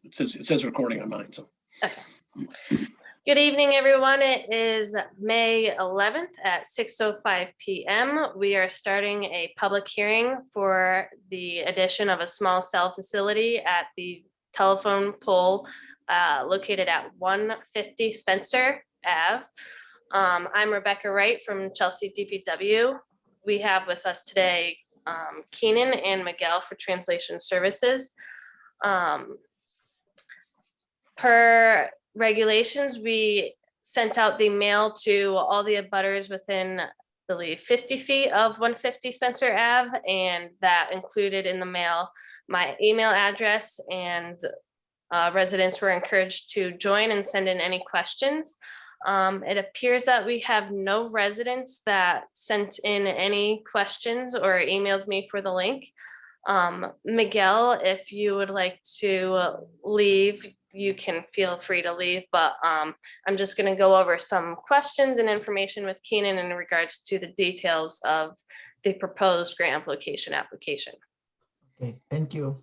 It says recording on mine, so. Okay. Good evening, everyone. It is May 11th at 6:05 p.m. We are starting a public hearing for the addition of a small cell facility at the telephone pole located at 150 Spencer Ave. I'm Rebecca Wright from Chelsea DPW. We have with us today Keenan and Miguel for translation services. Per regulations, we sent out the mail to all the abutters within, I believe, 50 feet of 150 Spencer Ave, and that included in the mail my email address, and residents were encouraged to join and send in any questions. It appears that we have no residents that sent in any questions or emailed me for the link. Miguel, if you would like to leave, you can feel free to leave, but I'm just going to go over some questions and information with Keenan in regards to the details of the proposed grant application. Okay, thank you.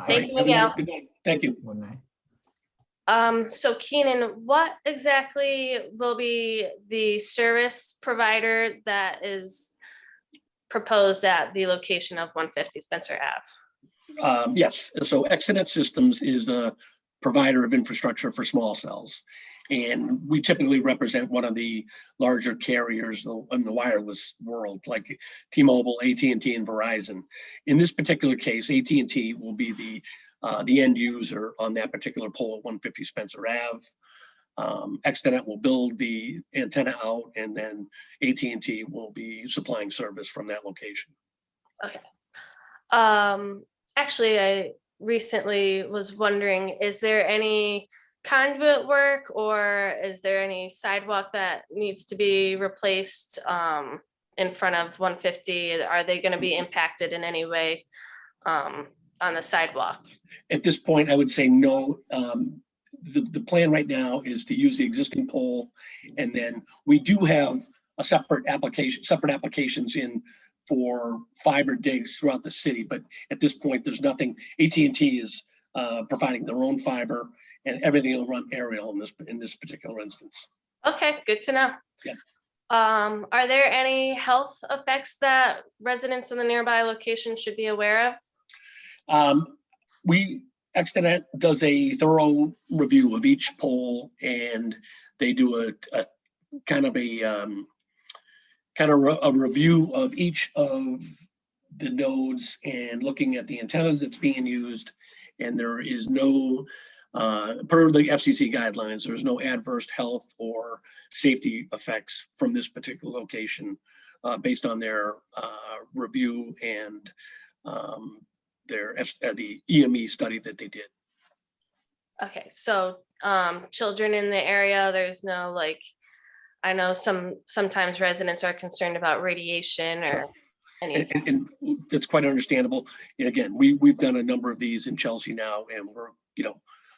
Thank you, Have a night. Miguel. Good night. Thank you. Good night. So Keenan, what exactly will be the service provider that is proposed at the location of 150 Spencer Ave? Yes, so Extenet Systems is a provider of infrastructure for small cells. And we typically represent one of the larger carriers in the wireless world, like T-Mobile, AT&T, and Verizon. In this particular case, AT&T will be the end user on that particular pole at 150 Spencer Ave. Extenet will build the antenna out, and then AT&T will be supplying service from that location. Okay. Actually, I recently was wondering, is there any conduit work or is there any sidewalk that needs to be replaced in front of 150? Are they going to be impacted in any way on the sidewalk? At this point, I would say no. The plan right now is to use the existing pole, and then we do have a separate applications in for fiber digs throughout the city, but at this point, there's nothing. AT&T is providing their own fiber, and everything will run aerial in this particular instance. Okay, good to know. Yeah. Are there any health effects that residents in the nearby location should be aware of? Extenet does a thorough review of each pole, and they do a kind of a review of each of the nodes and looking at the antennas that's being used. And there is no, per the FCC guidelines, there's no adverse health or safety effects from this particular location based on their review and the EME study that they did. Okay, so children in the area, there's no, like, I know sometimes residents are concerned about radiation or anything. And that's quite understandable. And again, we've done a number of these in Chelsea now, and we're,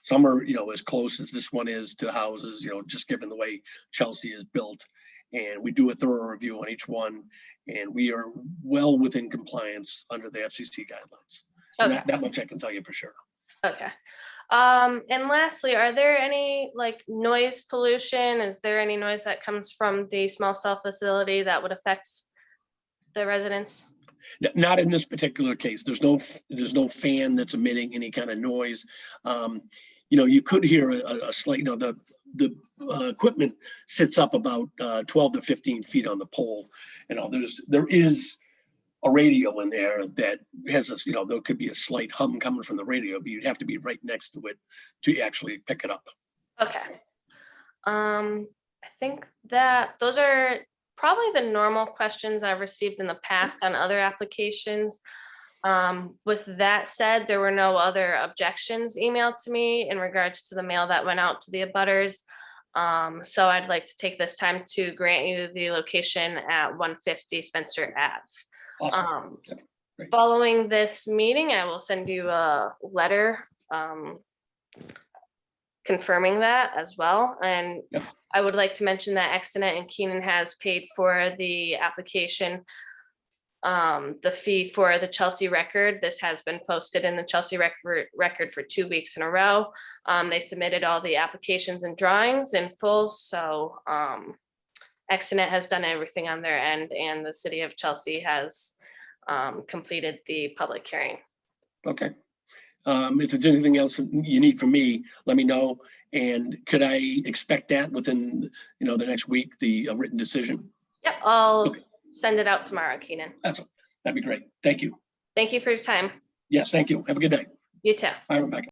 some are, as close as this one is to houses, just given the way Chelsea is built. And we do a thorough review on each one, and we are well within compliance under the FCC guidelines. Okay. That much I can tell you for sure. Okay. And lastly, are there any noise pollution? Is there any noise that comes from the small cell facility that would affect the residents? Not in this particular case. There's no fan that's emitting any kind of noise. You could hear a slight, the equipment sits up about 12 to 15 feet on the pole. There is a radio in there that has there could be a slight hum coming from the radio, but you'd have to be right next to it to actually pick it up. Okay. I think that those are probably the normal questions I've received in the past on other applications. With that said, there were no other objections emailed to me in regards to the mail that went out to the abutters. So I'd like to take this time to grant you the location at 150 Spencer Ave. Awesome. Following this meeting, I will send you a letter confirming that as well. And Yep. I would like to mention that Extenet and Keenan has paid for the application the fee for the Chelsea Record. This has been posted in the Chelsea Record for 2 weeks in a row. They submitted all the applications and drawings in full, so Exonet has done everything on their end, and the city of Chelsea has completed the public hearing. Okay. If there's anything else you need from me, let me know. And could I expect that within, the next week, the written decision? Yep, I'll Okay. send it out tomorrow, Keenan. That'd be great. Thank you. Thank you for your time. Yes, thank you. Have a good night. You too. Bye, Rebecca.